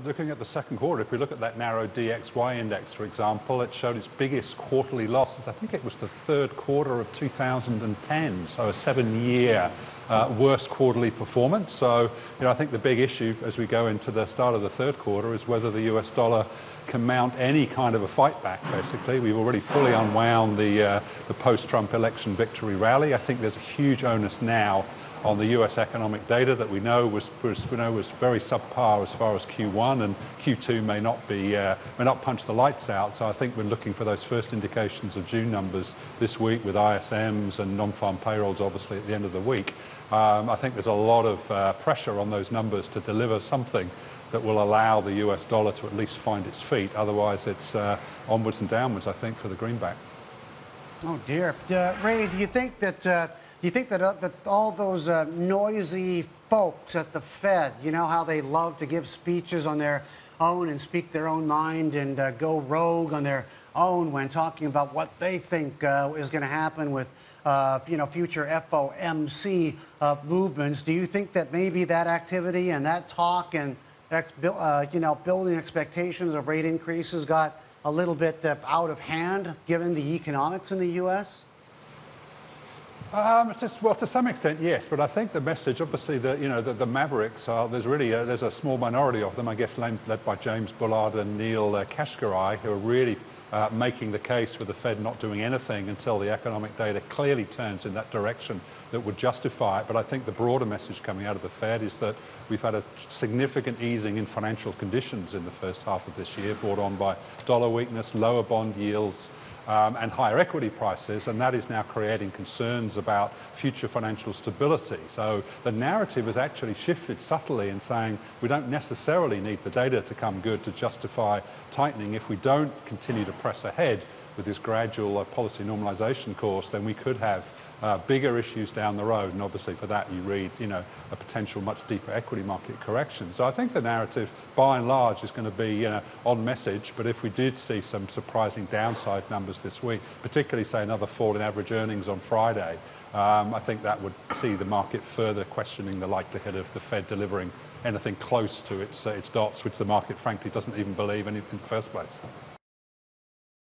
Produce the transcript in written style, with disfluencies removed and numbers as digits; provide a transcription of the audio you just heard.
looking at the second quarter, if we look at that narrow DXY index, for example, it showed its biggest quarterly losses. I think it was the third quarter of 2010, so a 7-year worst quarterly performance. So, I think the big issue as we go into the start of the third quarter is whether the US dollar can mount any kind of a fight back, basically. We've already fully unwound the post-Trump election victory rally. I think there's a huge onus now on the US economic data that we know was very subpar as far as Q1, and Q2 may not punch the lights out. So I think we're looking for those first indications of June numbers this week with ISMs and non-farm payrolls obviously at the end of the week. I think there's a lot of pressure on those numbers to deliver something that will allow the US dollar to at least find its feet. Otherwise it's onwards and downwards, I think, for the greenback. Oh dear. Ray, do you think that that all those noisy folks at the Fed, you know how they love to give speeches on their own and speak their own mind and go rogue on their own when talking about what they think is going to happen with future FOMC movements, do you think that maybe that activity and that talk and building expectations of rate increases got a little bit out of hand given the economics in the U.S.? Well, to some extent, yes, but I think the message, obviously, the Mavericks are, there's a small minority of them, I guess, led by James Bullard and Neil Kashkari, who are really making the case for the Fed not doing anything until the economic data clearly turns in that direction that would justify it. But I think the broader message coming out of the Fed is that we've had a significant easing in financial conditions in the first half of this year, brought on by dollar weakness, lower bond yields, and higher equity prices, and that is now creating concerns about future financial stability. So the narrative has actually shifted subtly in saying we don't necessarily need the data to come good to justify tightening. If we don't continue to press ahead with this gradual policy normalization course, then we could have bigger issues down the road, and obviously for that you read a potential much deeper equity market correction. So I think the narrative by and large is going to be on message, but if we did see some surprising downside numbers this week, particularly say another fall in average earnings on Friday, I think that would see the market further questioning the likelihood of the Fed delivering anything close to its dots, which the market frankly doesn't even believe in the first place.